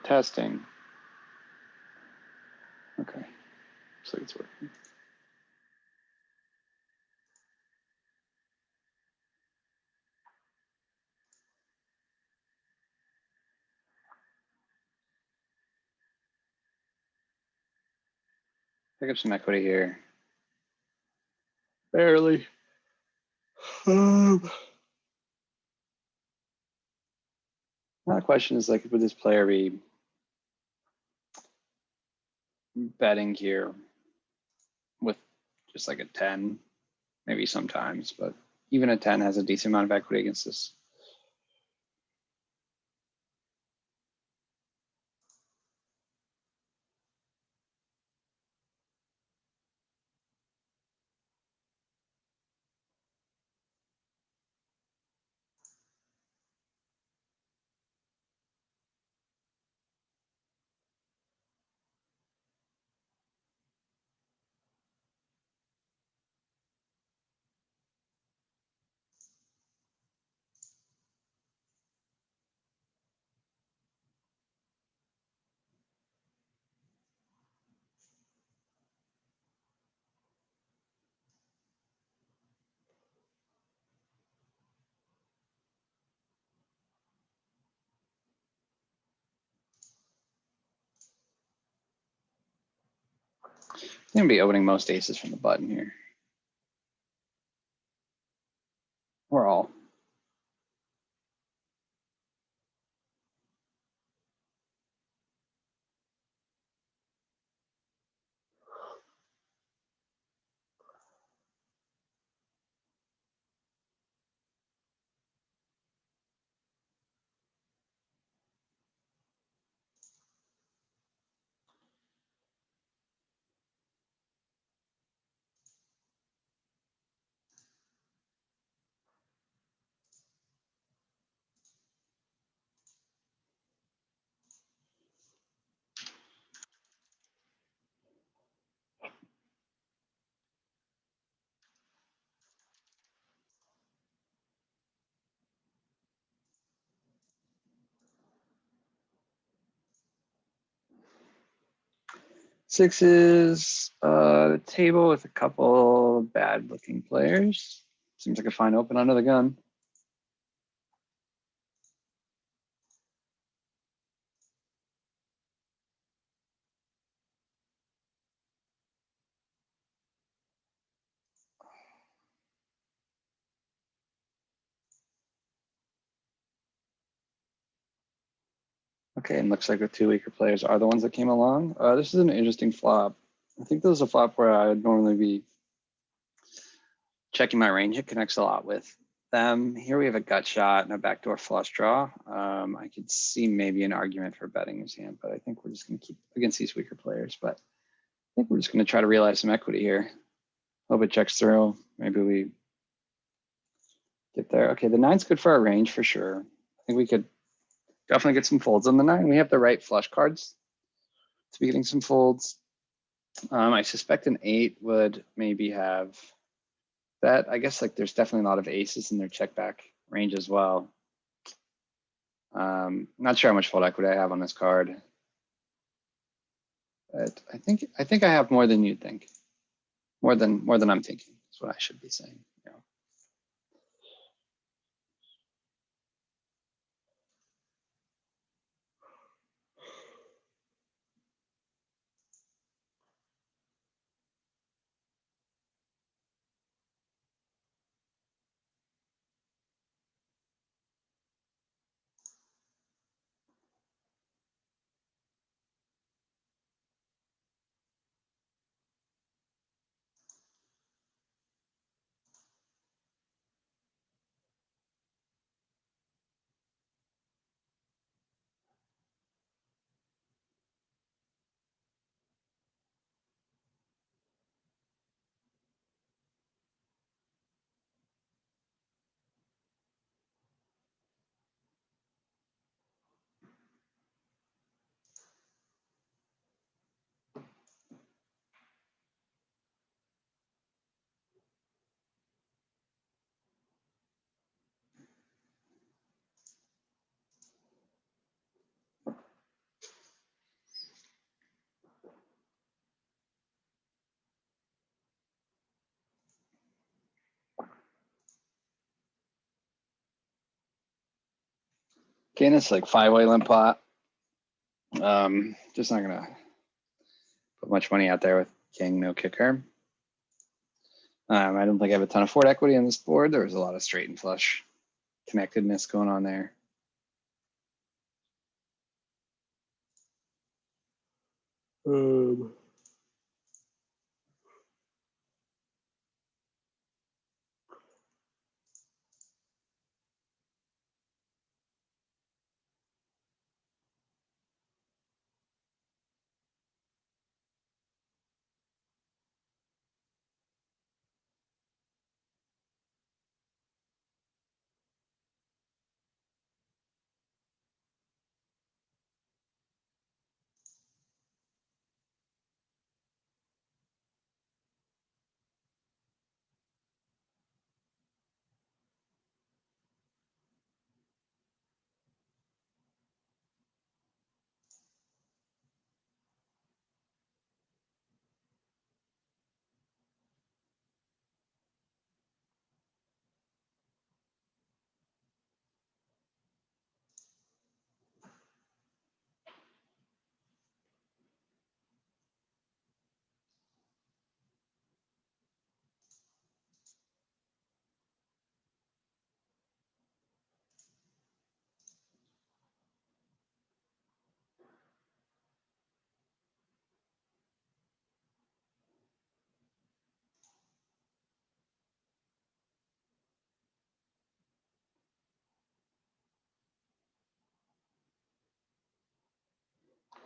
Testing. Okay, looks like it's working. Pick up some equity here. Barely. Now the question is, like, would this player be betting here with just like a 10? Maybe sometimes, but even a 10 has a decent amount of equity against this. I'm gonna be opening most aces from the button here. Or all. Sixes, table with a couple bad looking players. Seems like a fine open under the gun. Okay, and looks like the two weaker players are the ones that came along. This is an interesting flop. I think this is a flop where I would normally be checking my range. It connects a lot with them. Here we have a gut shot and a backdoor flush draw. I could see maybe an argument for betting his hand, but I think we're just going to keep against these weaker players. But I think we're just going to try to realize some equity here. Hope it checks through. Maybe we get there. Okay, the nine's good for our range for sure. I think we could definitely get some folds on the nine. We have the right flush cards to be getting some folds. I suspect an eight would maybe have that. I guess like there's definitely a lot of aces in their check back range as well. Not sure how much fold equity I have on this card, but I think I have more than you think. More than I'm thinking is what I should be saying. Yeah. Okay, and it's like 5-way limp pot. Just not gonna put much money out there with king, no kicker. I don't think I have a ton of forward equity on this board. There was a lot of straight and flush connectedness going on there.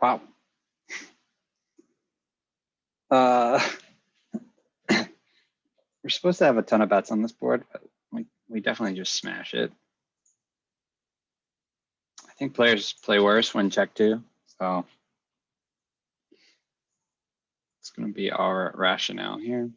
Wow. We're supposed to have a ton of bets on this board, but we definitely just smash it. I think players play worse when check two, so it's going to be our rationale here.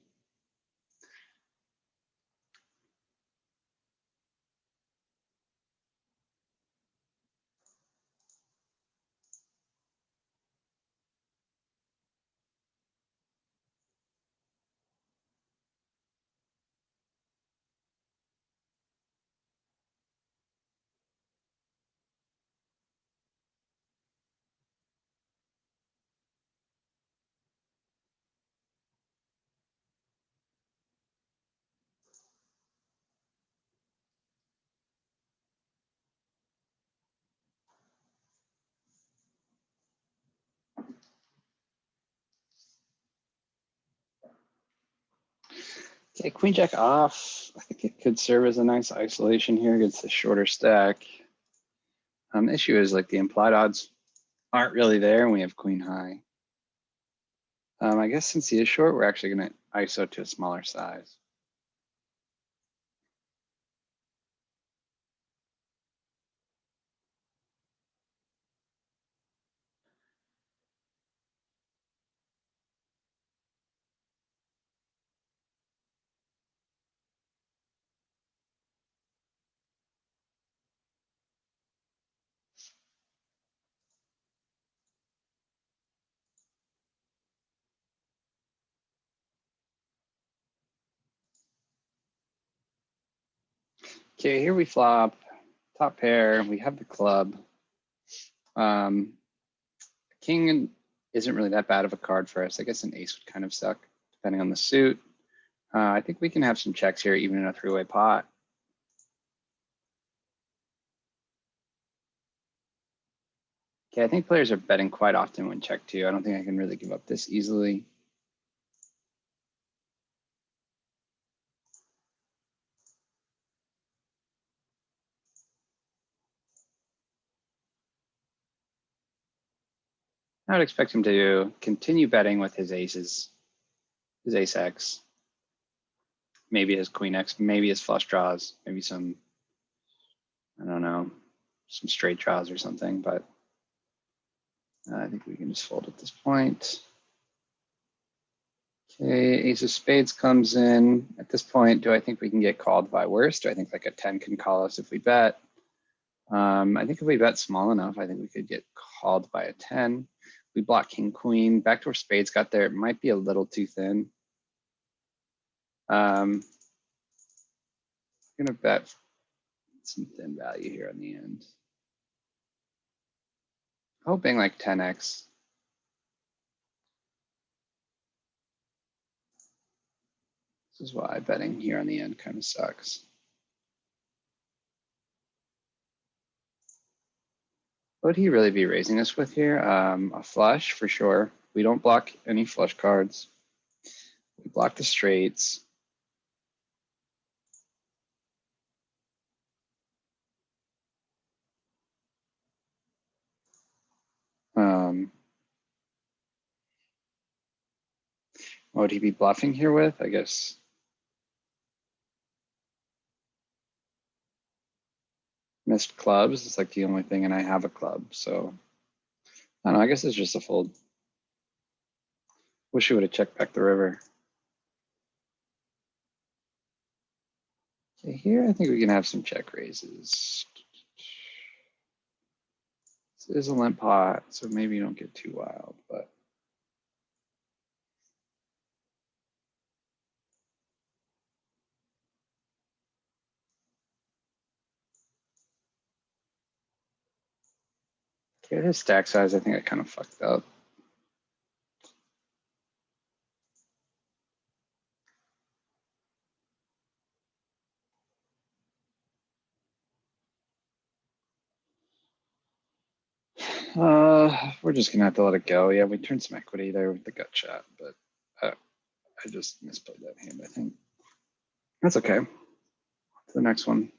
Okay, queen jack off. I think it could serve as a nice isolation here against the shorter stack. The issue is like the implied odds aren't really there, and we have queen high. I guess since he is short, we're actually going to ISO to a smaller size. Okay, here we flop top pair. We have the club. King isn't really that bad of a card for us. I guess an ace would kind of suck, depending on the suit. I think we can have some checks here, even in a three-way pot. Okay, I think players are betting quite often when check two. I don't think I can really give up this easily. I would expect him to continue betting with his aces, his ace X, maybe his queen X, maybe his flush draws, maybe some, I don't know, some straight draws or something, but I think we can just fold at this point. Okay, ace of spades comes in. At this point, do I think we can get called by worse? Do I think like a 10 can call us if we bet? I think if we bet small enough, I think we could get called by a 10. We block king, queen. Backdoor spades got there. It might be a little too thin. I'm gonna bet some thin value here on the end. hoping like 10x. This is why betting here on the end kind of sucks. What would he really be raising us with here? A flush for sure. We don't block any flush cards. We block the straights. What would he be bluffing here with? I guess missed clubs is like the only thing, and I have a club, so I don't know. I guess it's just a fold. Wish he would have checked back the river. Okay, here I think we can have some check raises. This is a limp pot, so maybe you don't get too wild, but okay, his stack size, I think I kind of fucked up. We're just gonna have to let it go. Yeah, we turned some equity there with the gut shot, but I just misplayed that hand, I think. That's okay. To the next one.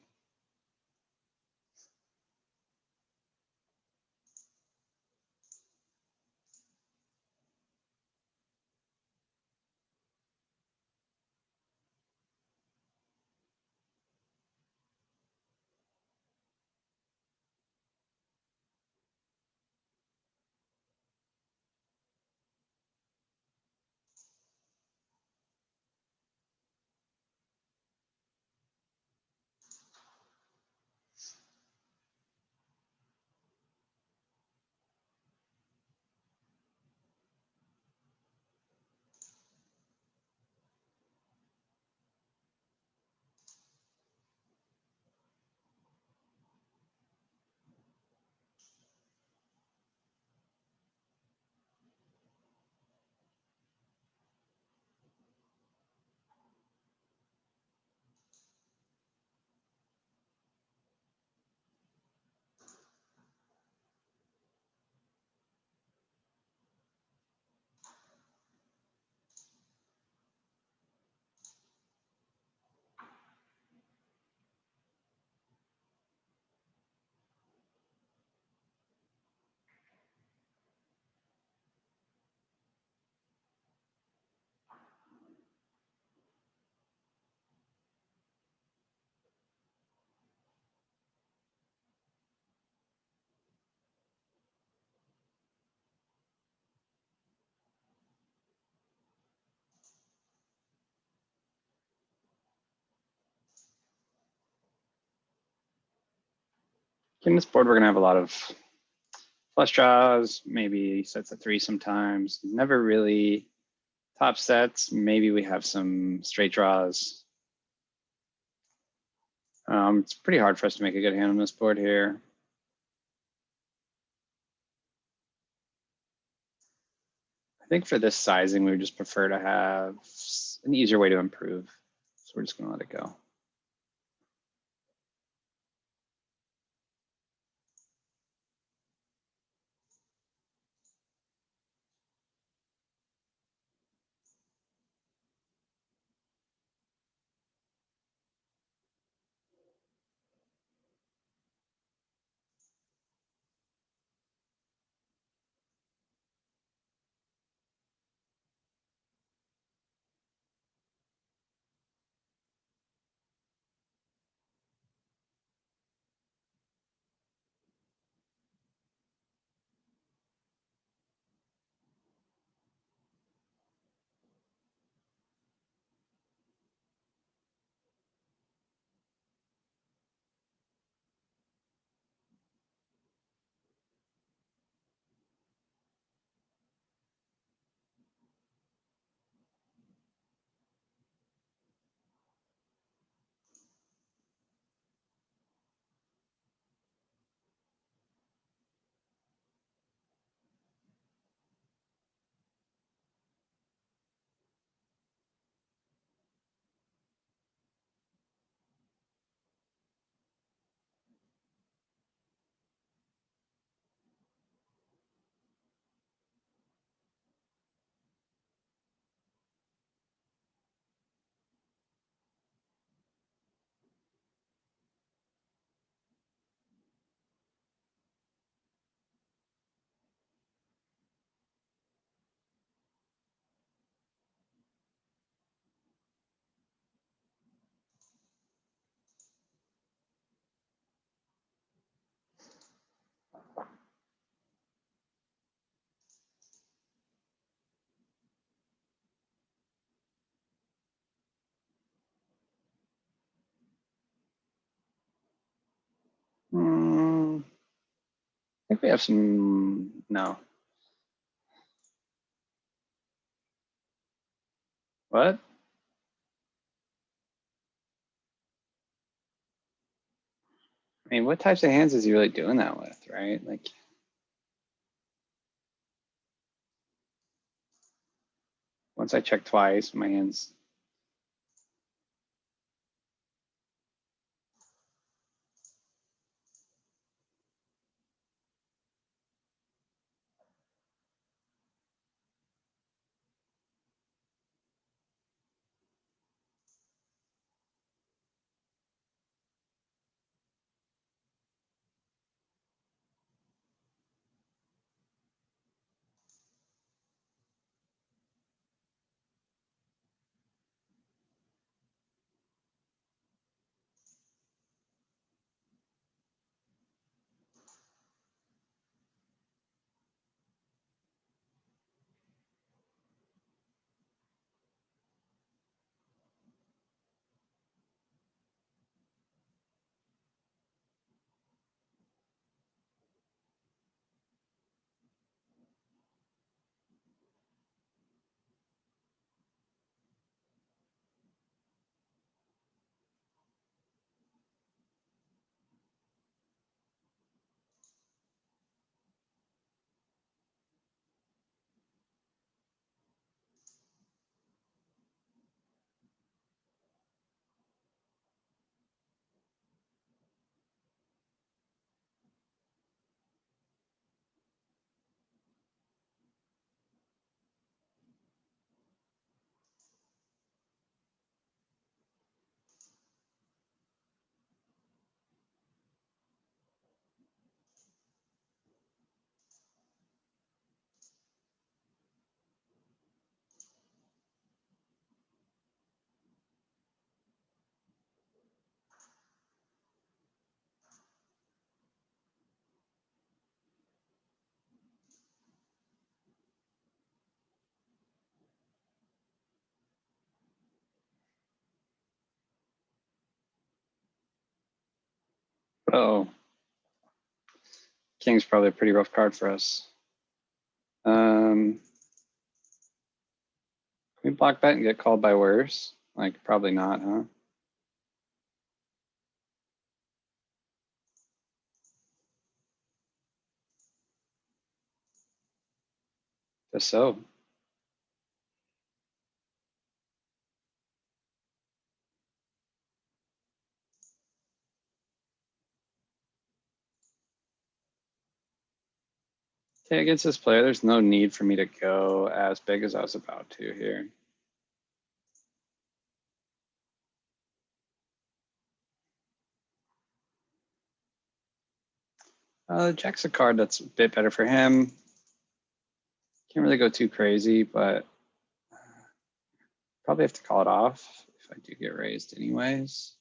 In this board, we're gonna have a lot of flush draws, maybe sets of three sometimes. Never really top sets. Maybe we have some straight draws. It's pretty hard for us to make a good hand on this board here. I think for this sizing, we would just prefer to have an easier way to improve. So we're just gonna let it go. think we have some, no. What? I mean, what types of hands is he really doing that with, right? Like, once I check twice, my hands. Oh, King's probably a pretty rough card for us. Can we block bet and get called by worse? Like, probably not, huh? Just so. Okay, against this player, there's no need for me to go as big as I was about to here. Jack's a card that's a bit better for him. Can't really go too crazy, but probably have to call it off if I do get raised anyways.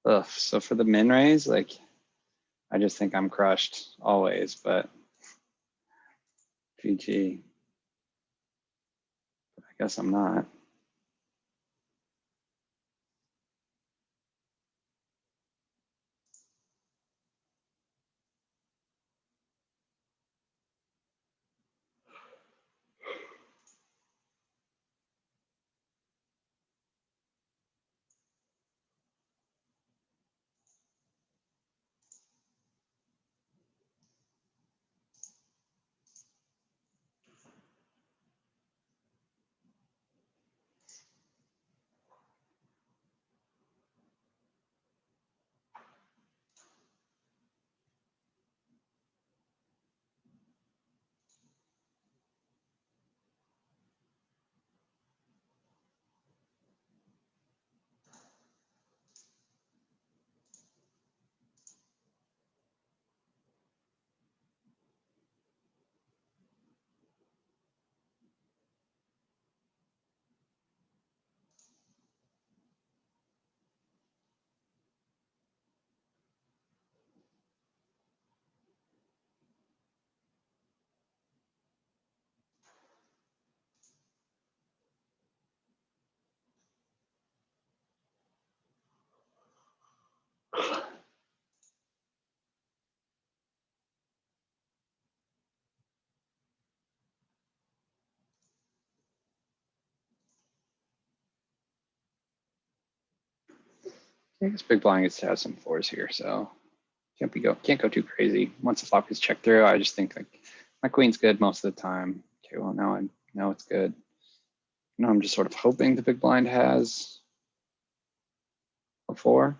Ugh, so for the min raise, like, I just think I'm crushed always, but GG. I guess I'm not. I guess big blind gets to have some fours here, so can't go too crazy. Once the flop gets checked through, I just think like my queen's good most of the time. Okay, well now it's good. Now I'm just sort of hoping the big blind has a four.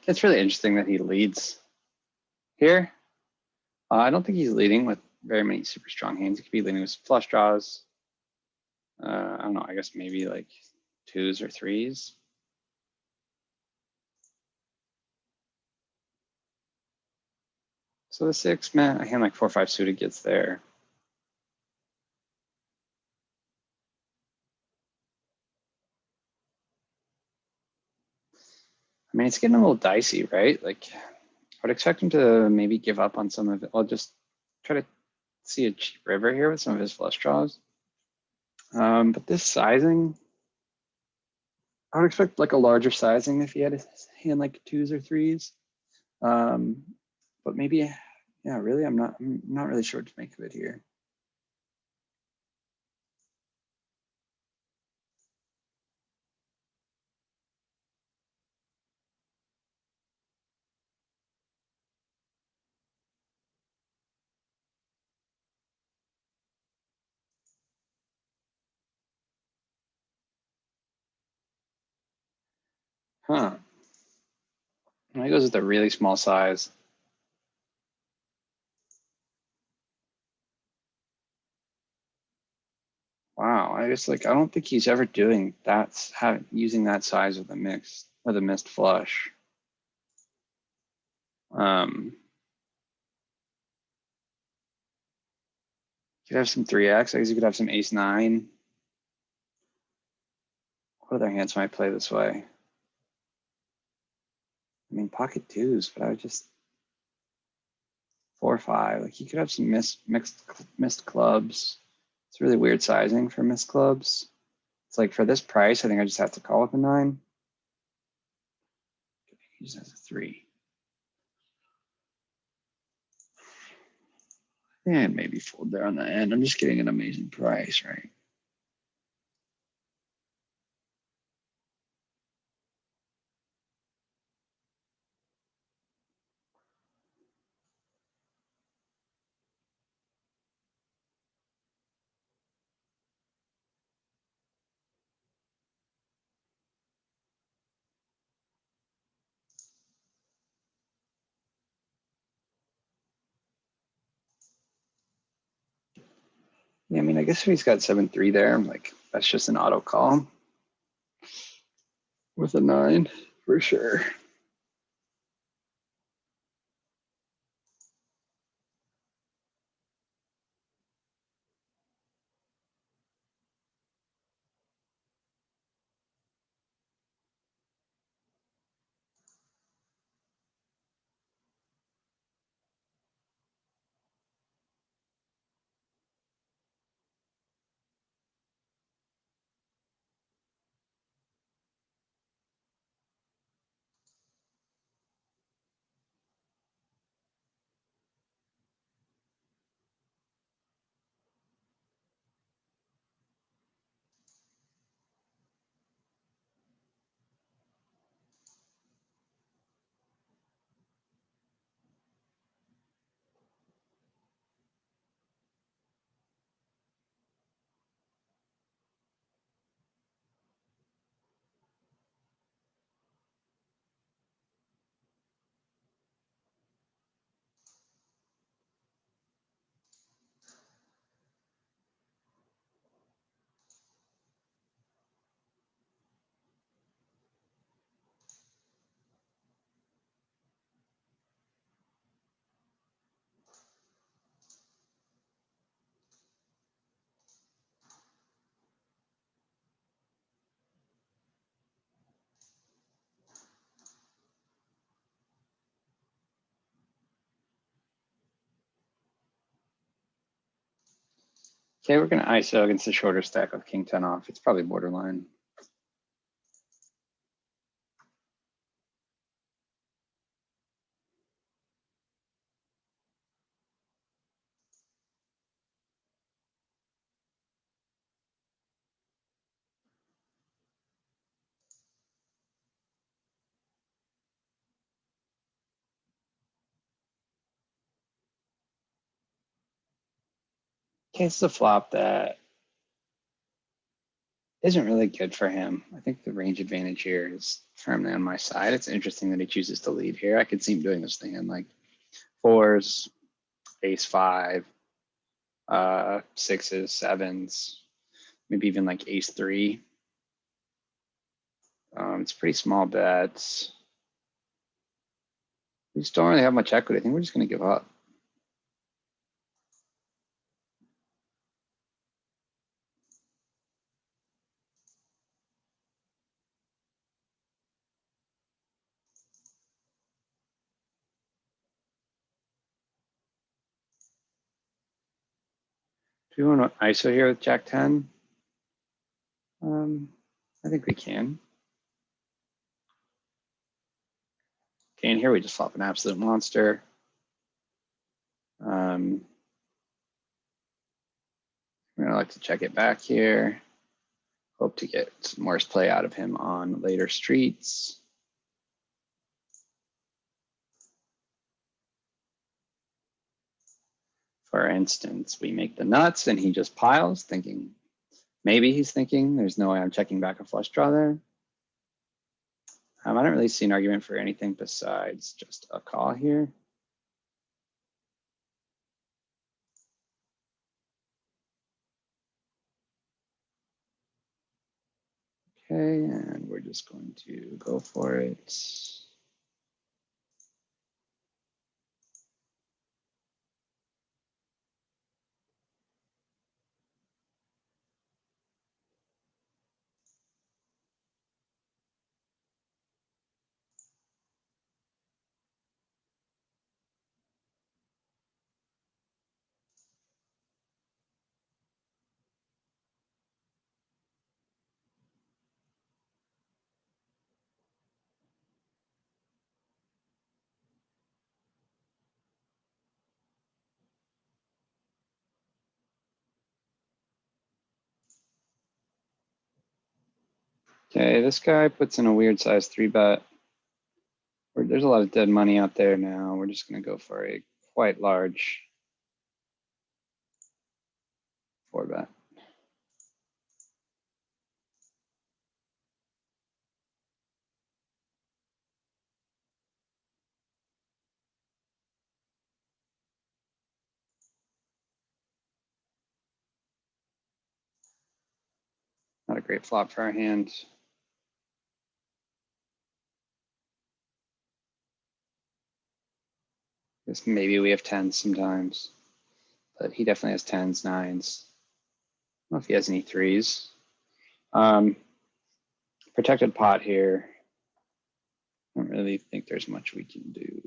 It's really interesting that he leads here. I don't think he's leading with very many super strong hands. He could be leading with flush draws. I don't know, I guess maybe like twos or threes. So the six, man, a hand like 4-5 suited gets there. I mean, it's getting a little dicey, right? Like, I would expect him to maybe give up on some of it. I'll just try to see a cheap river here with some of his flush draws. But this sizing, I would expect like a larger sizing if he had a hand like twos or threes. But maybe, yeah, really, I'm not really sure what to make of it here. Huh. He goes with a really small size. Wow, I guess like I don't think he's ever doing that, using that size with a mix with a missed flush. You could have some 3x. I guess you could have some ace nine. What other hands might play this way? I mean, pocket twos, but I would just 4 or 5. Like he could have some missed clubs. It's really weird sizing for missed clubs. It's like for this price, I think I just have to call with a 9. He just has a 3. And maybe fold there on the end. I'm just getting an amazing price, right? Yeah, I mean, I guess if he's got 7-3 there, I'm like, that's just an auto call with a 9 for sure. Okay, we're gonna ISO against the shorter stack with king 10 off. It's probably borderline. Okay, it's a flop that isn't really good for him. I think the range advantage here is firmly on my side. It's interesting that he chooses to lead here. I could see him doing this thing in like 4s, ace 5, 6s, 7s, maybe even like ace 3. It's pretty small bets. We just don't really have much equity. I think we're just gonna give up. Do we want to ISO here with Jack 10? I think we can. Okay, and here we just flop an absolute monster. We're gonna like to check it back here. Hope to get some worse play out of him on later streets. For instance, we make the nuts and he just piles, thinking, maybe he's thinking, there's no way I'm checking back a flush draw there. I don't really see an argument for anything besides just a call here. Okay, and we're just going to go for it. Okay, this guy puts in a weird size 3-bet. There's a lot of dead money out there now. We're just going to go for a quite large 4-bet. Not a great flop for our hand. Guess maybe we have 10s sometimes, but he definitely has 10s, 9s. I don't know if he has any 3s. Protected pot here. I don't really think there's much we can do.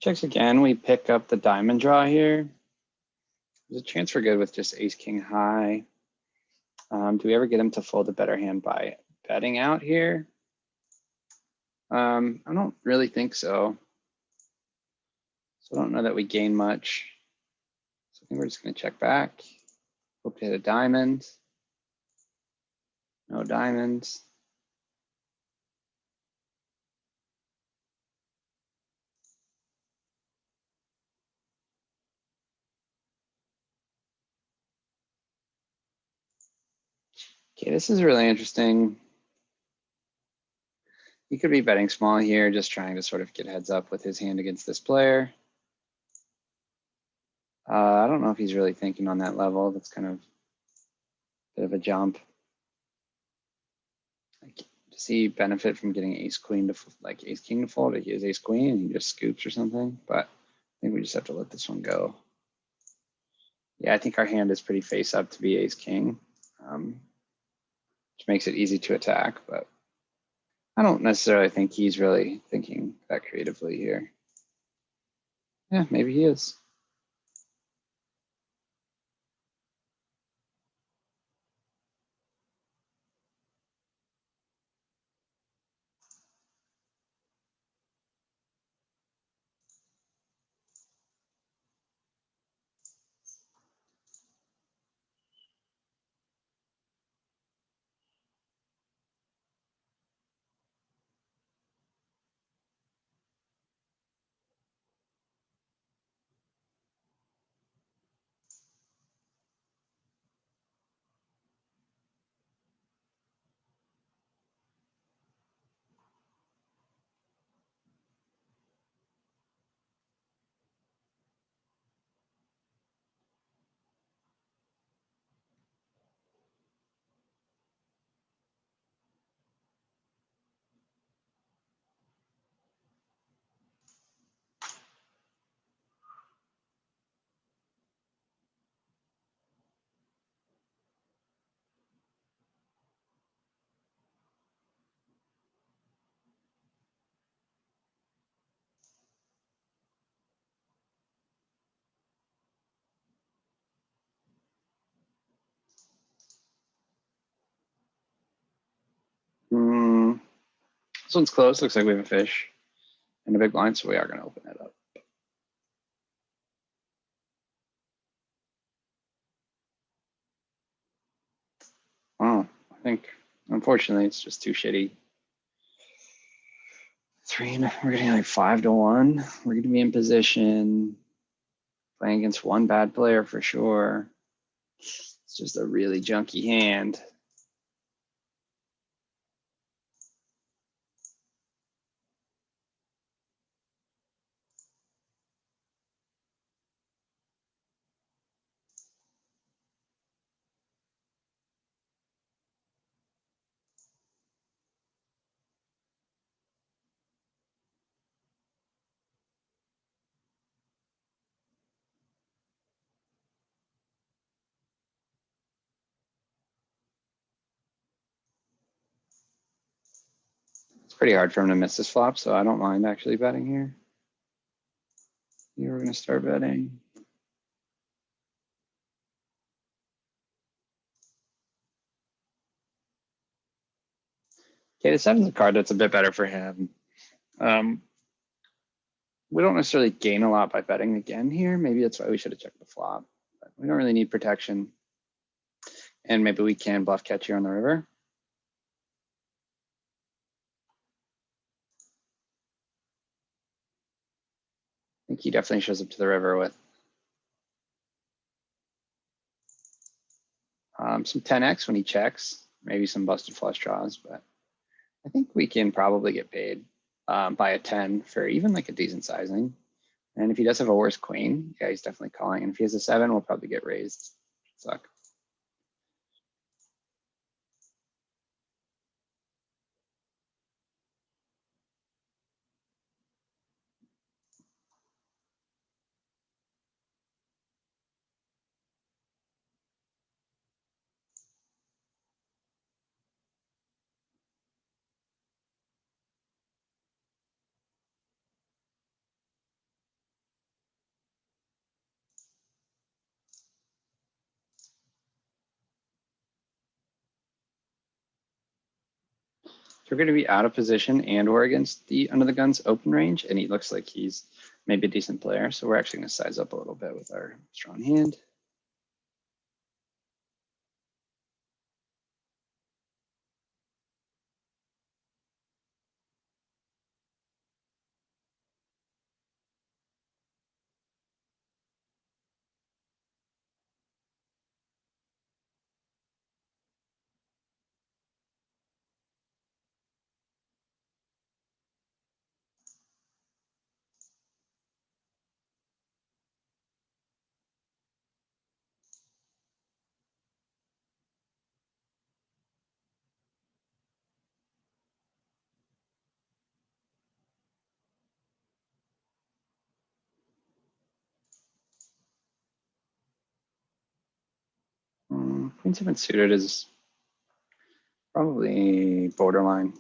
Checks again, we pick up the diamond draw here. There's a chance we're good with just ace king high. Do we ever get him to fold a better hand by betting out here? I don't really think so. So I don't know that we gain much. So I think we're just gonna check back. Hope to hit a diamond. No diamonds. Okay, this is really interesting. He could be betting small here, just trying to sort of get heads up with his hand against this player. I don't know if he's really thinking on that level. That's kind of a bit of a jump. Like, does he benefit from getting ace queen to like ace king to fold? He has ace queen and he just scoops or something. But I think we just have to let this one go. Yeah, I think our hand is pretty face up to be ace king, which makes it easy to attack. But I don't necessarily think he's really thinking that creatively here. Yeah, maybe he is. This one's close. Looks like we have a fish and a big blind, so we are going to open it up. Oh, I think unfortunately it's just too shitty. We're getting like 5-1. We're going to be in position, playing against one bad player for sure. It's just a really junky hand. It's pretty hard for him to miss this flop, so I don't mind actually betting here. gonna start betting. Okay, the 7's a card that's a bit better for him. We don't necessarily gain a lot by betting again here. Maybe that's why we should have checked the flop. But we don't really need protection. And maybe we can bluff catch here on the river. I think he definitely shows up to the river with some 10x when he checks, maybe some busted flush draws, but I think we can probably get paid by a 10 for even like a decent sizing. And if he does have a worse queen, yeah, he's definitely calling. And if he has a 7, we'll probably get raised. Suck. So we're going to be out of position and we're against the under the guns open range, and he looks like he's maybe a decent player. So we're actually going to size up a little bit with our strong hand. Queen 7 suited is probably borderline.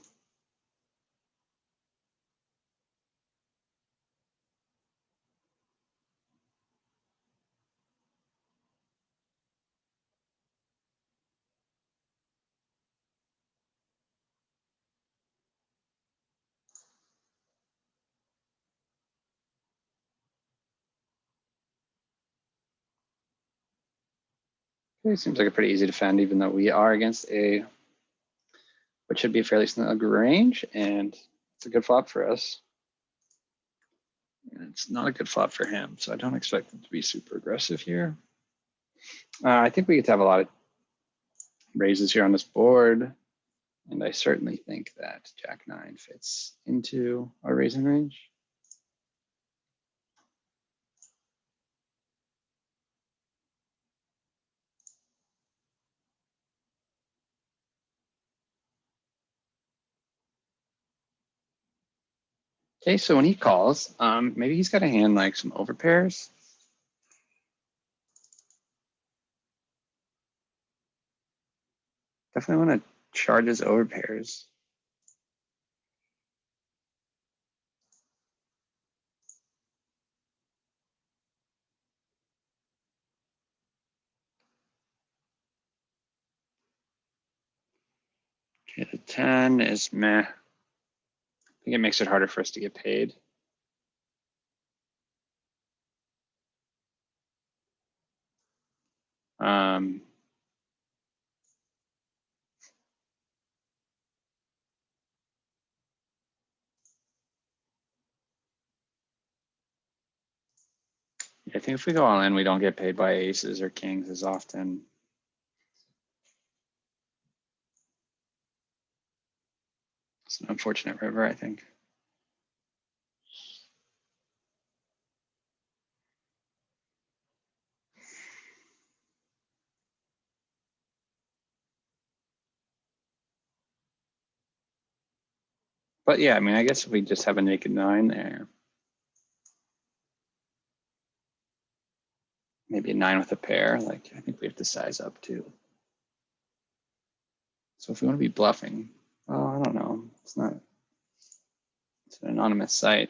It seems like a pretty easy defend, even though we are against what should be a fairly snug range, and it's a good flop for us. And it's not a good flop for him, so I don't expect him to be super aggressive here. I think we get to have a lot of raises here on this board, and I certainly think that Jack-9 fits into our raising range. Okay, so when he calls, maybe he's got a hand like some overpairs. Definitely want to charge his overpairs. Okay, the 10 is meh. I think it makes it harder for us to get paid. I think if we go all in, we don't get paid by aces or kings as often. It's an unfortunate river, I think. But yeah, I mean, I guess if we just have a naked 9 there, maybe a 9 with a pair, like I think we have to size up too. So if we want to be bluffing, well, I don't know. It's not, it's an anonymous site.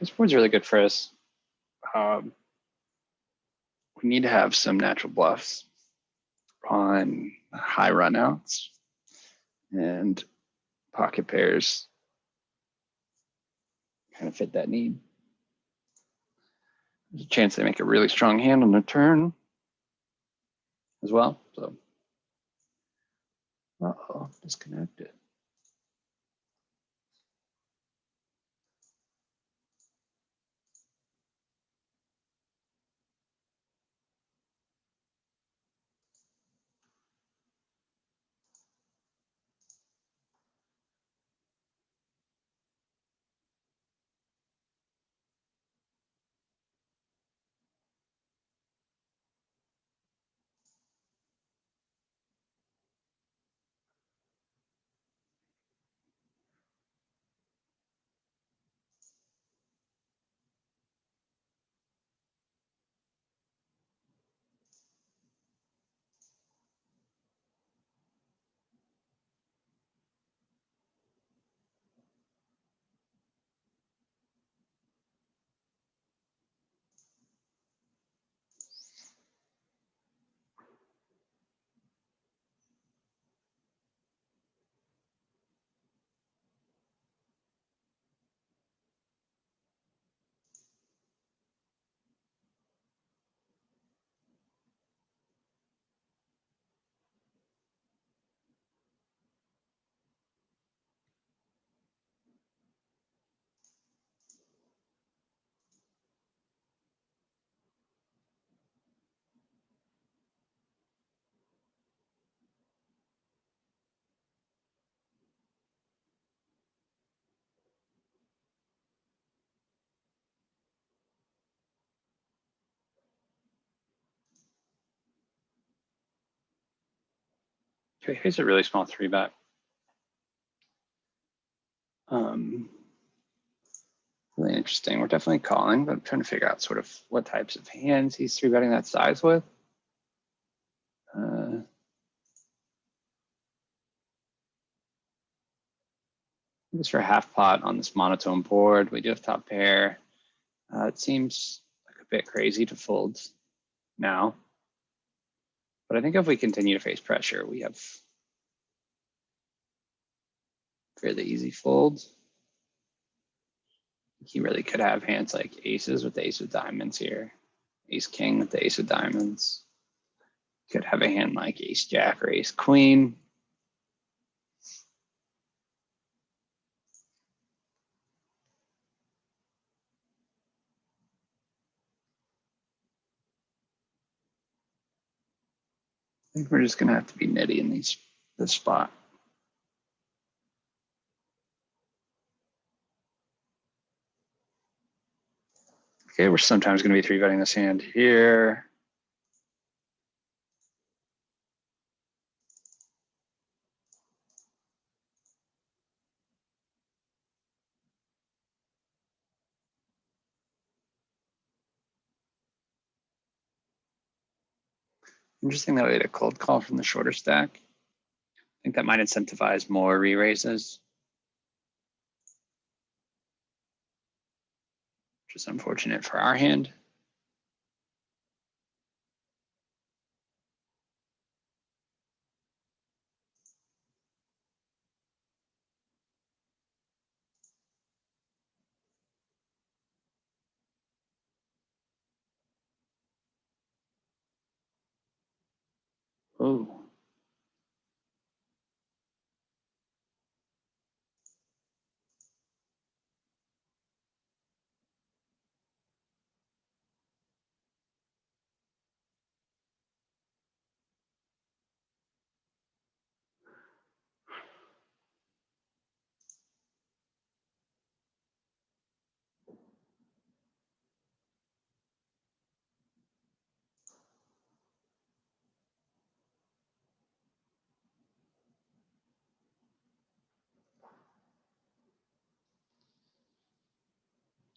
This board's really good for us. We need to have some natural bluffs on high runouts, and pocket pairs kind of fit that need. There's a chance they make a really strong hand on the turn as well. So, uh-oh, disconnected. Okay, here's a really small 3-bet. Really interesting. We're definitely calling, but I'm trying to figure out sort of what types of hands he's 3-betting that size with. I guess for a half pot on this monotone board, we do have top pair. It seems like a bit crazy to fold now, but I think if we continue to face pressure, we have fairly easy folds. He really could have hands like aces with the ace of diamonds here, ace king with the ace of diamonds. Could have a hand like ace jack or ace queen. I think we're just gonna have to be nitty in this spot. Okay, we're sometimes gonna be 3-betting this hand here. Interesting that we had a cold call from the shorter stack. I think that might incentivize more re-raises, which is unfortunate for our hand. Oh.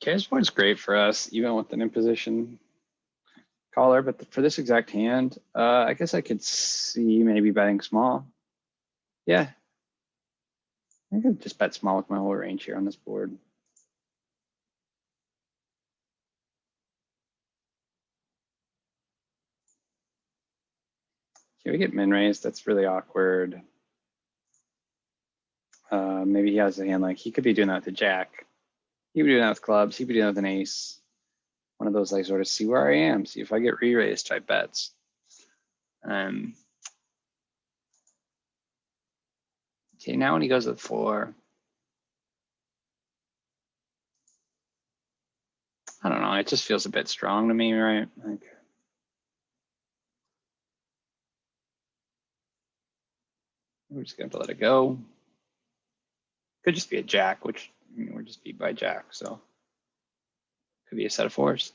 Okay, this board's great for us, even with an imposition caller, but for this exact hand, I guess I could see maybe betting small. Yeah, I could just bet small with my whole range here on this board. Okay, we get min raised. That's really awkward. Maybe he has a hand like he could be doing that with a jack. He could be doing that with clubs. He could be doing that with an ace. One of those like sort of see where I am, see if I get re-raised type bets. Okay, now when he goes with 4, I don't know. It just feels a bit strong to me, right? Like, we're just gonna have to let it go. Could just be a jack, which I mean, we're just beat by jack, so could be a set of 4s.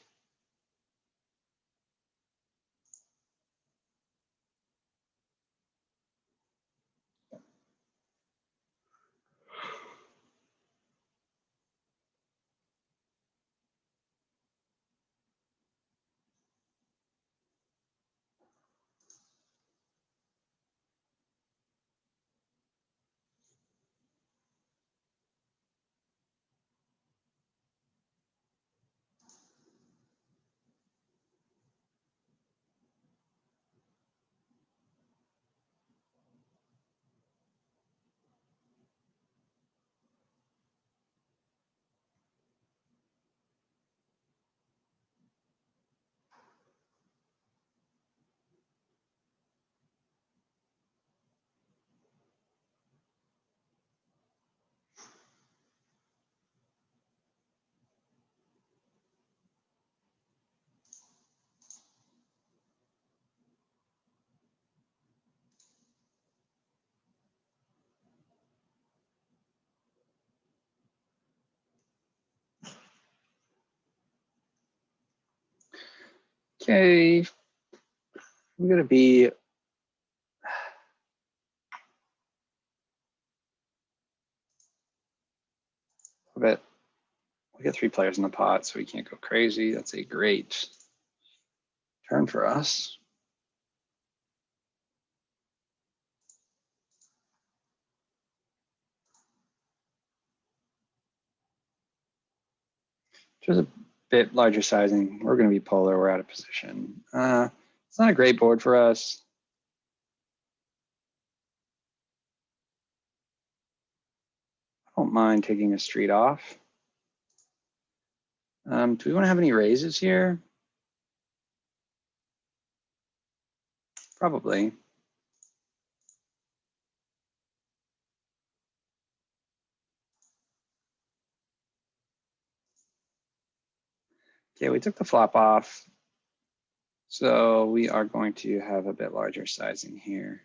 Okay, we're gonna be a bit. We got 3 players in the pot, so we can't go crazy. That's a great turn for us. Just a bit larger sizing. We're going to be polar. We're out of position. It's not a great board for us. I don't mind taking a street off. Do we want to have any raises here? Probably. Okay, we took the flop off. So we are going to have a bit larger sizing here.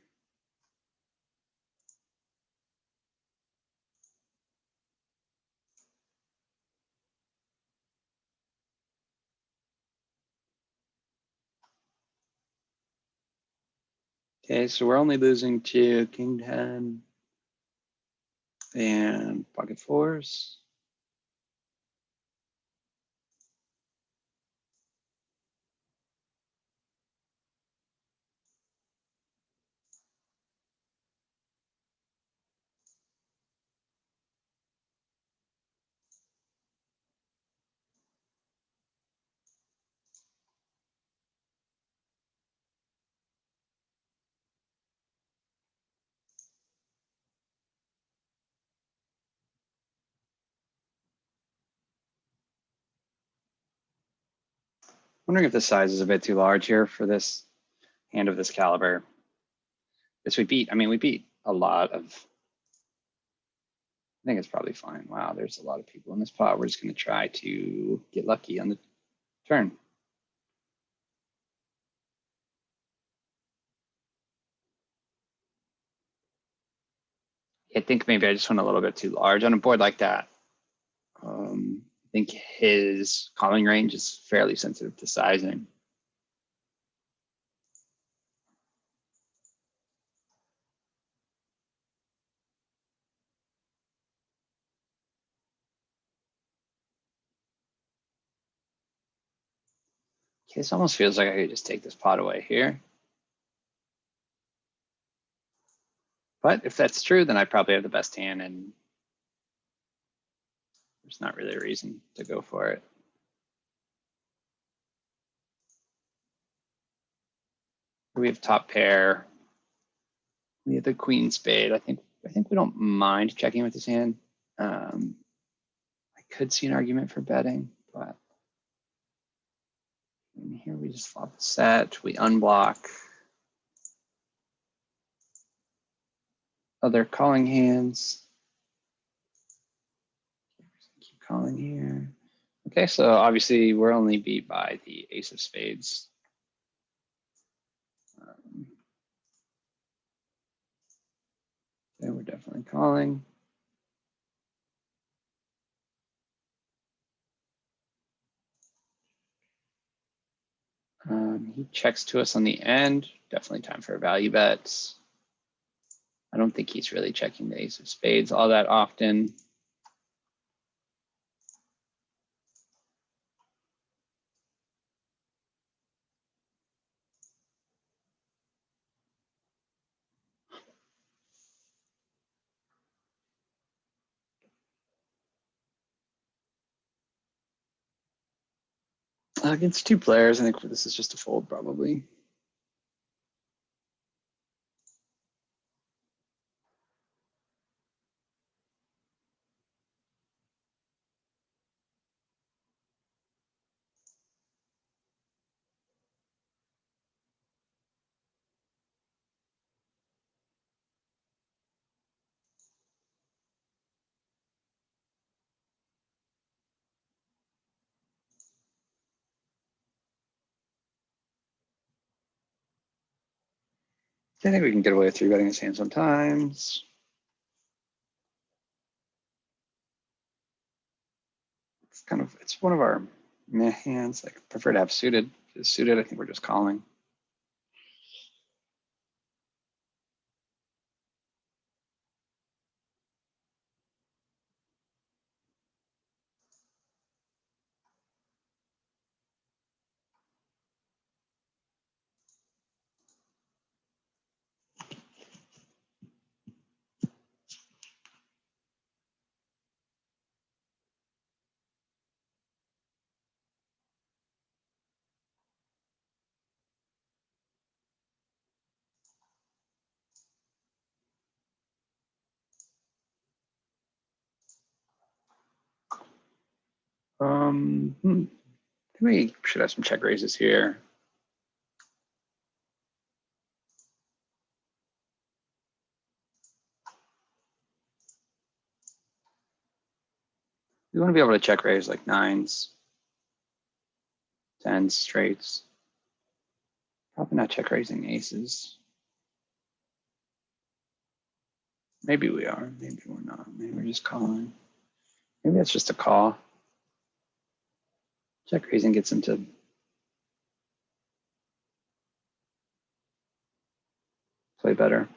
Okay, so we're only losing to king 10 and pocket 4s. Wondering if the size is a bit too large here for this hand of this caliber. Yes, we beat. I mean, we beat a lot of. I think it's probably fine. Wow, there's a lot of people in this pot. We're just going to try to get lucky on the turn. I think maybe I just went a little bit too large on a board like that. I think his calling range is fairly sensitive to sizing. Okay, this almost feels like I could just take this pot away here. But if that's true, then I probably have the best hand and there's not really a reason to go for it. We have top pair. We have the queen spade. I think we don't mind checking with his hand. I could see an argument for betting, but here we just flop the set. We unblock other calling hands. Keep calling here. Okay, so obviously we're only beat by the ace of spades. Yeah, we're definitely calling. He checks to us on the end. Definitely time for a value bet. I don't think he's really checking the ace of spades all that often. Against two players, I think this is just a fold probably. I think we can get away with three betting his hand sometimes. It's one of our meh hands. I prefer to have suited. If it's suited, I think we're just calling. We should have some check raises here. We want to be able to check raise like nines, tens, straights. Probably not check raising aces. Maybe we are, maybe we're not. Maybe we're just calling. Maybe that's just a call. Check raising gets him to play better.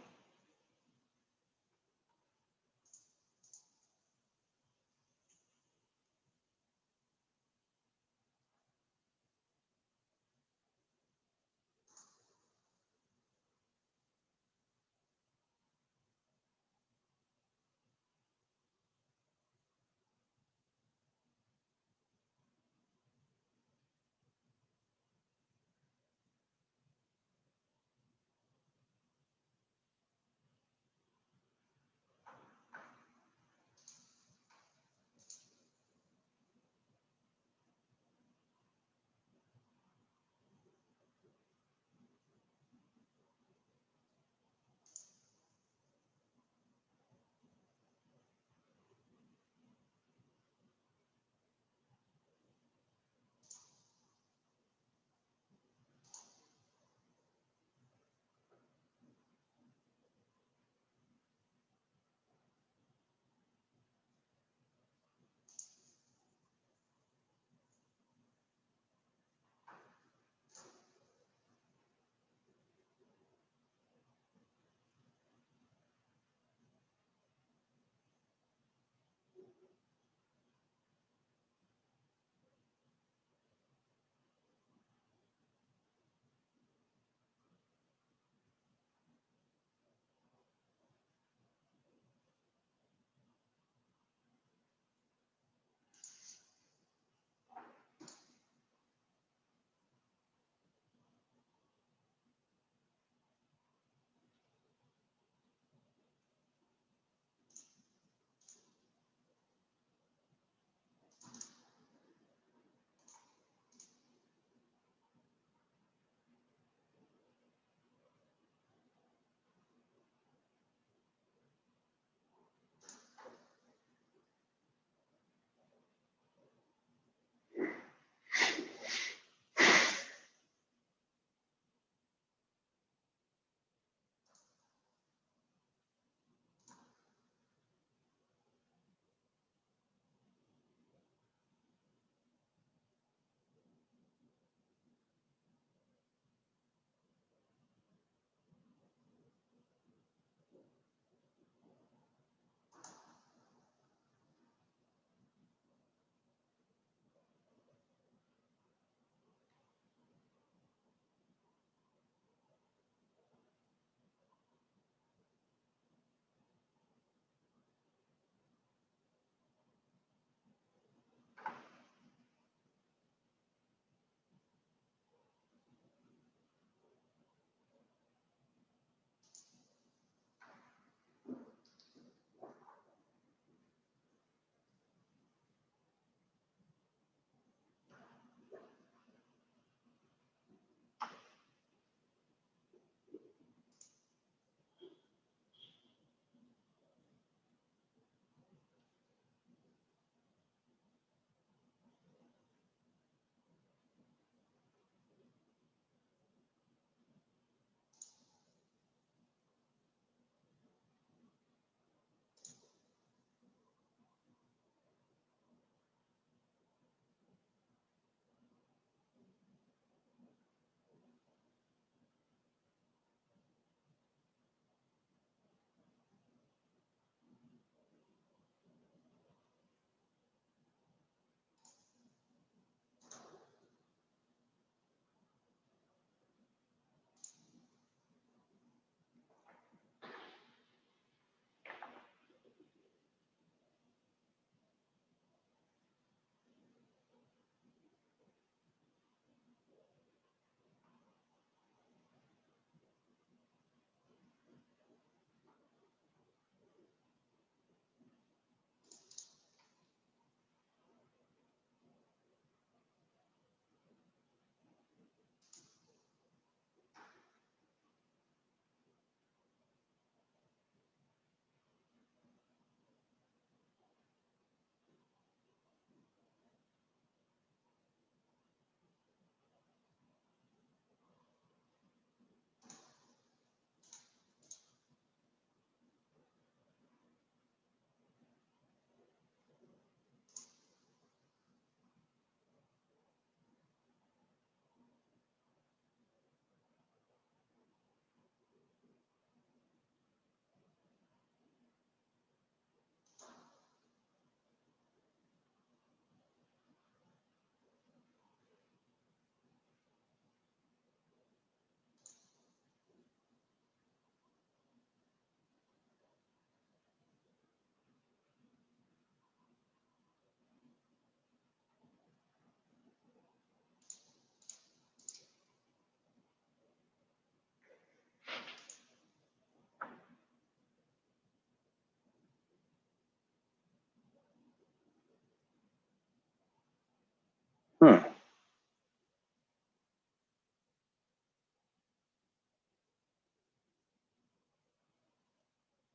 Huh. How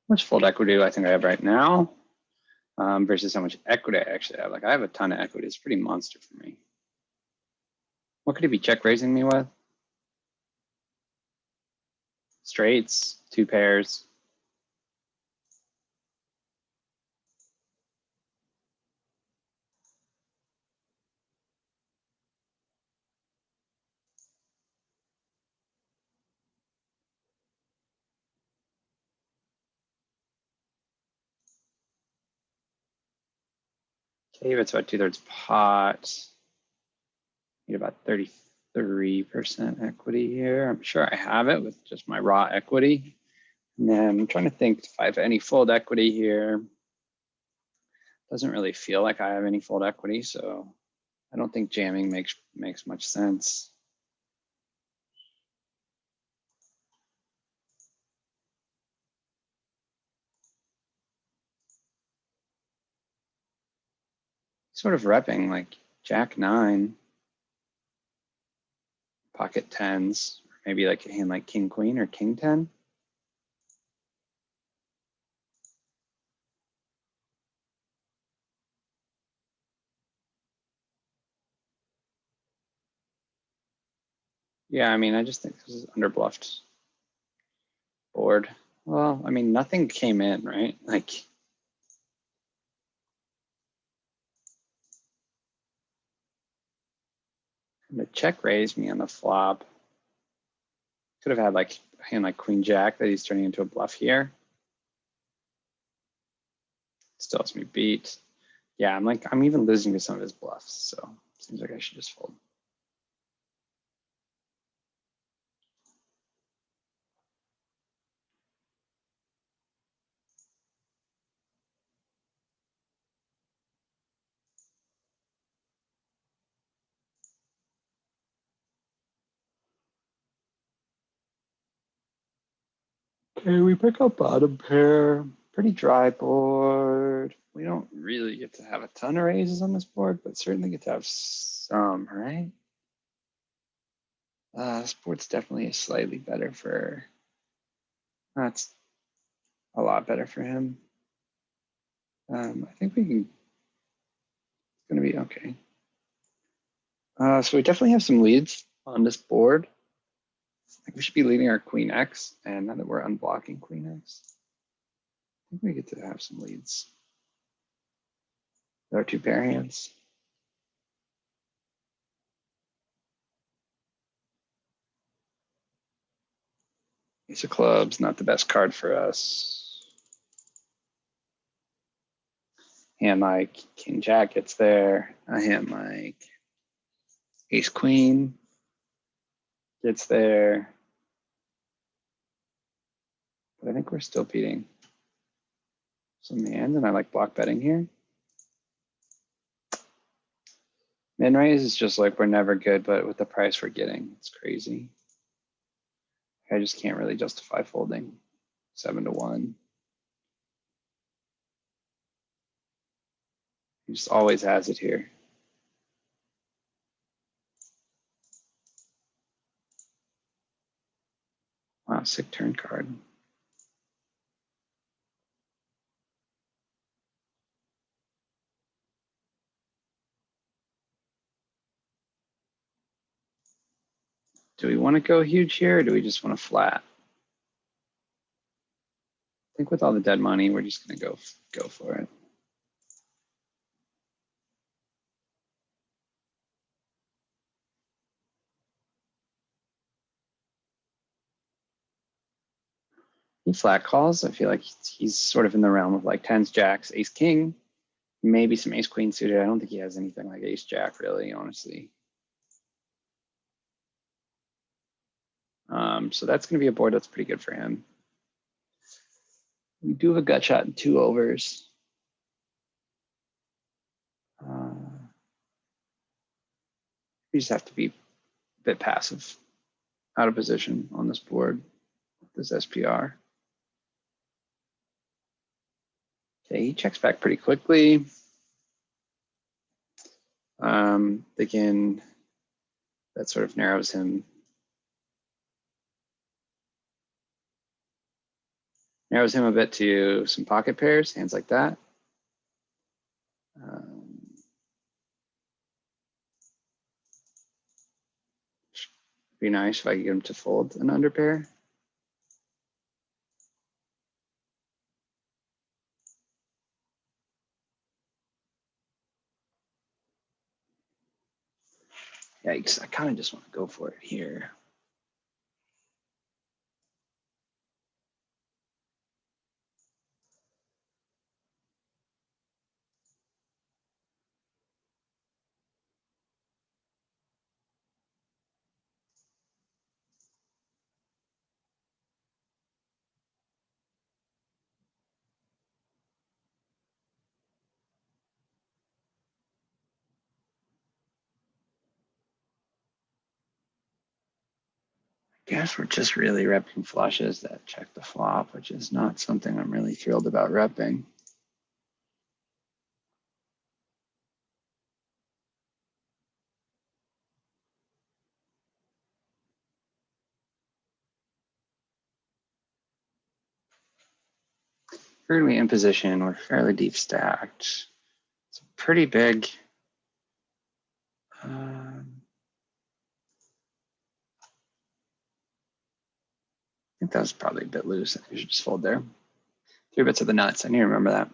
much fold equity do I think I have right now versus how much equity I actually have? Like I have a ton of equity. It's pretty monster for me. What could he be check raising me with? Straights, two pairs. Okay, it's about 2/3 pot. Need about 33% equity here. I'm sure I have it with just my raw equity. And then I'm trying to think if I have any fold equity here. Doesn't really feel like I have any fold equity, so I don't think jamming makes much sense. Sort of repping like Jack 9, pocket tens, maybe like a hand like King Queen or King 10. Yeah, I mean, I just think this is underbluffed board. Well, I mean, nothing came in, right? Like, the check raised me on the flop. Could have had like a hand like Queen Jack that he's turning into a bluff here. Still has me beat. Yeah, I'm even losing to some of his bluffs, so seems like I should just fold. Okay, we pick up bottom pair. Pretty dry board. We don't really get to have a ton of raises on this board, but certainly get to have some, right? This board's definitely slightly better for, that's a lot better for him. I think we can, it's gonna be okay. So we definitely have some leads on this board. Like we should be leading our Queen X, and now that we're unblocking Queen X, I think we get to have some leads. There are two pair hands. Ace of clubs, not the best card for us. Hand like King Jack gets there. A hand like Ace Queen gets there. But I think we're still beating some hands, and I like block betting here. Min raise is just like we're never good, but with the price we're getting, it's crazy. I just can't really justify folding 7-1. He just always has it here. Wow, sick turn card. Do we want to go huge here, or do we just want to flat? I think with all the dead money, we're just going to go for it. He flat calls. I feel like he's sort of in the realm of like tens, jacks, ace, king, maybe some ace, queen suited. I don't think he has anything like ace, jack, really, honestly. So that's going to be a board that's pretty good for him. We do have a gut shot and 2 overs. We just have to be a bit passive, out of position on this board, this SPR. Okay, he checks back pretty quickly. Thinking that sort of narrows him. Narrows him a bit to some pocket pairs, hands like that. Be nice if I could get him to fold an under pair. Yikes, I kind of just want to go for it here. Guess we're just really repping flushes that check the flop, which is not something I'm really thrilled about repping. We're gonna be in position, we're fairly deep stacked. It's pretty big. I think that was probably a bit loose. I think we should just fold there. 3 bits of the nuts, I need to remember that.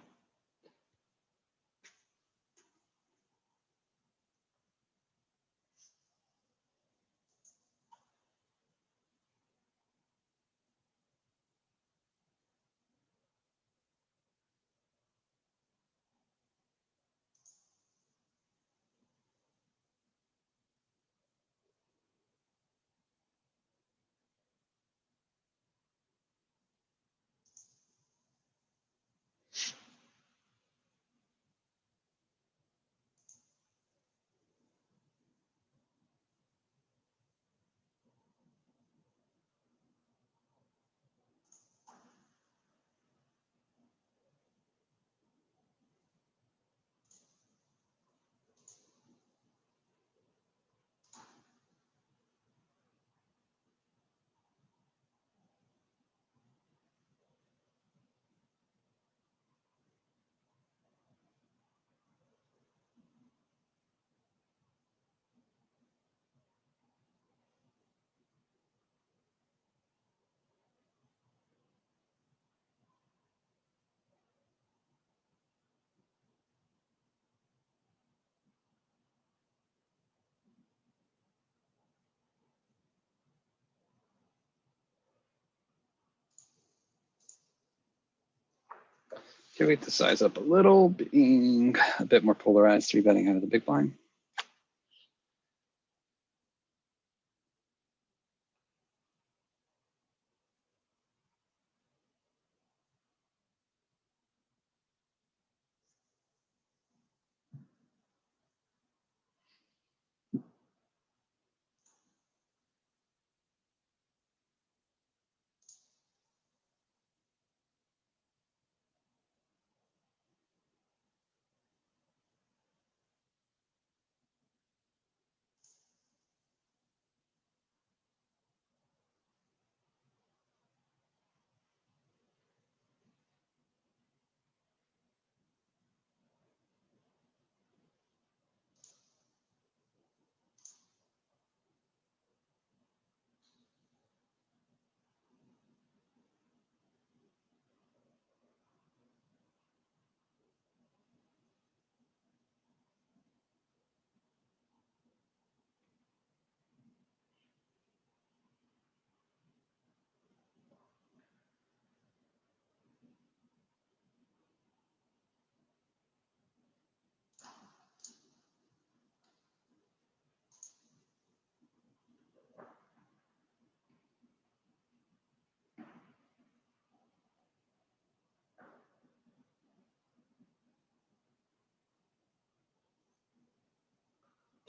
Can we the size up a little, being a bit more polarized, 3 betting out of the big blind.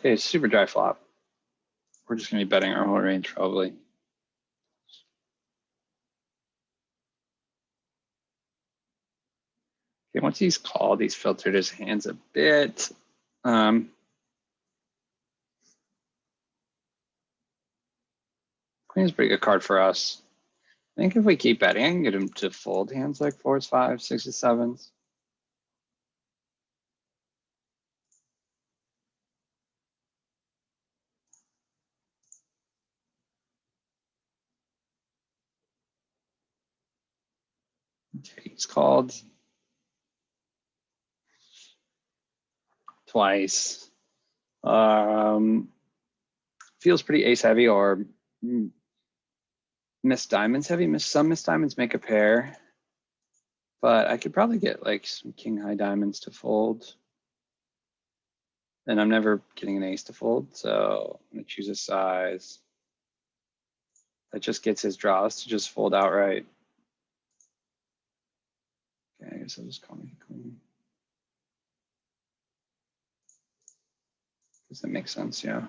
Okay, super dry flop. We're just gonna be betting our whole range probably. Okay, once he's called, he's filtered his hands a bit. Queen's a pretty good card for us. I think if we keep betting, I can get him to fold hands like fours, fives, sixes, sevens. Okay, he's called twice. Feels pretty ace heavy or miss diamonds heavy. Some miss diamonds make a pair, but I could probably get like some king high diamonds to fold. And I'm never getting an ace to fold, so I'm gonna choose a size that just gets his draws to just fold outright. Okay, I guess I'll just call me the queen. Does that make sense? Yeah.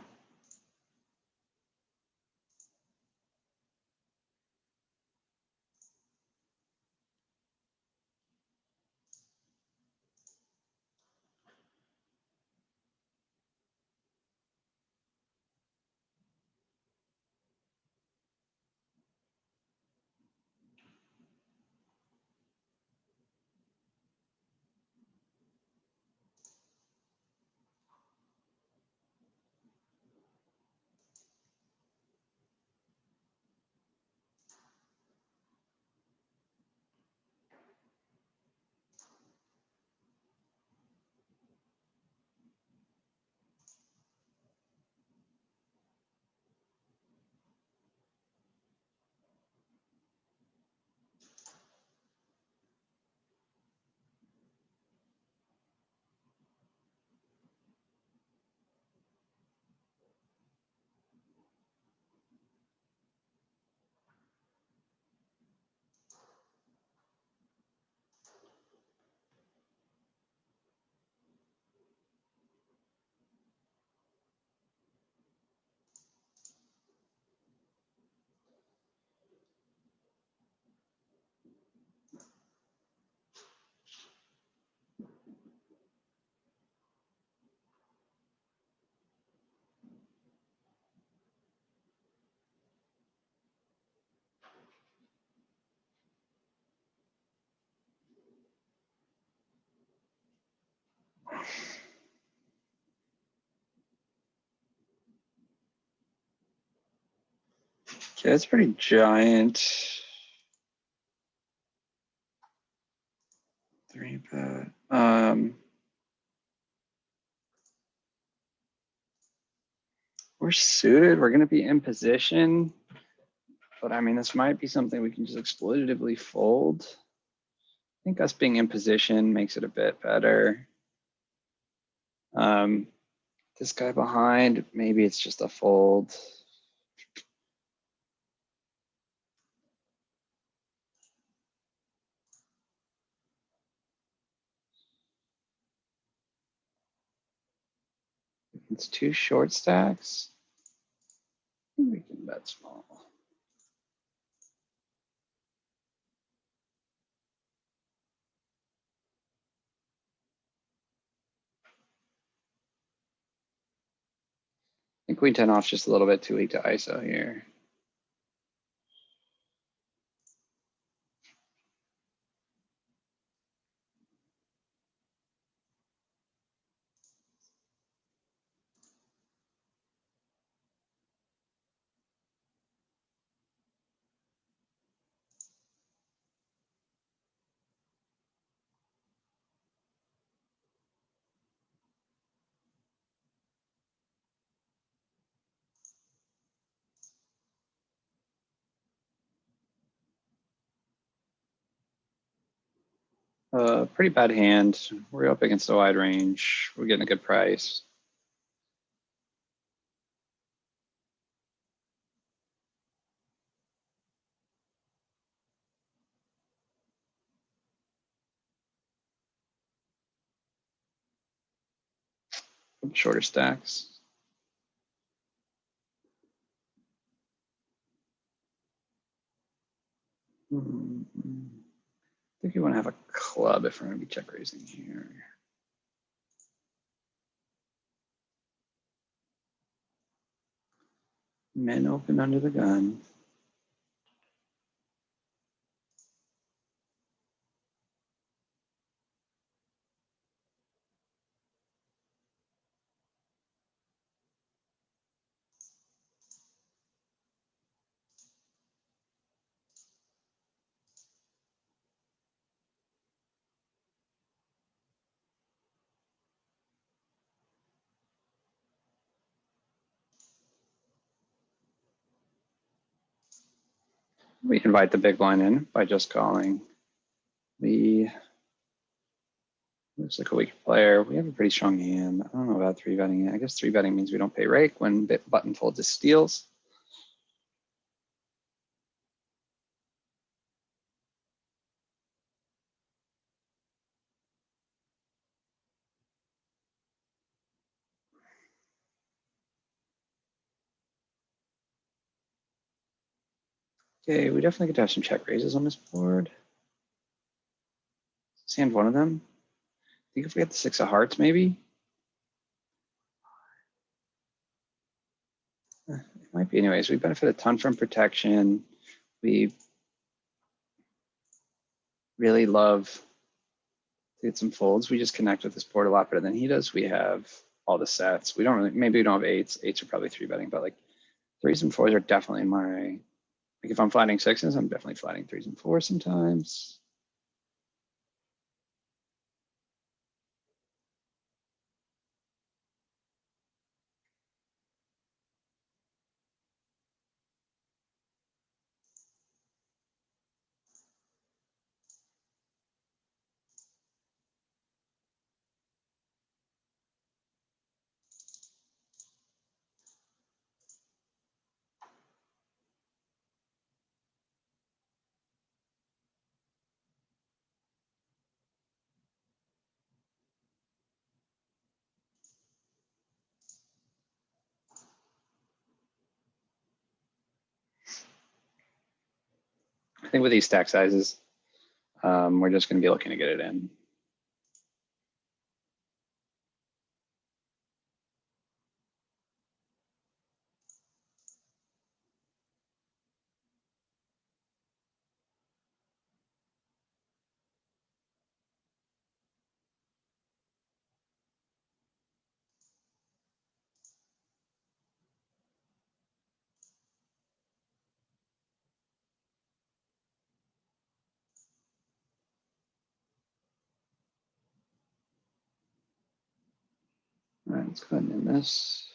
Okay, that's pretty giant. 3-bet. We're suited. We're gonna be in position, but I mean, this might be something we can just exploitatively fold. I think us being in position makes it a bit better. This guy behind, maybe it's just a fold. It's 2 short stacks. We can bet small. I think queen 10 off's just a little bit too weak to ISO here. Pretty bad hand. We're up against a wide range. We're getting a good price. Shorter stacks. I think you want to have a club if we're going to be check raising here. Men open under the gun. We invite the big blind in by just calling. We looks like a weaker player. We have a pretty strong hand. I don't know about three betting it. I guess three betting means we don't pay rake when button folds his steals. Okay, we definitely could have some check raises on this board. Let's hand one of them. I think if we get the six of hearts, maybe. It might be anyways. We benefit a ton from protection. We really love to get some folds. We just connect with this board a lot better than he does. We have all the sets. We don't really, maybe we don't have eights. Eights are probably three betting, but like threes and fours are definitely my, like if I'm flatting sixes, I'm definitely flatting threes and fours sometimes. I think with these stack sizes, we're just going to be looking to get it in. All right, let's go ahead and end this.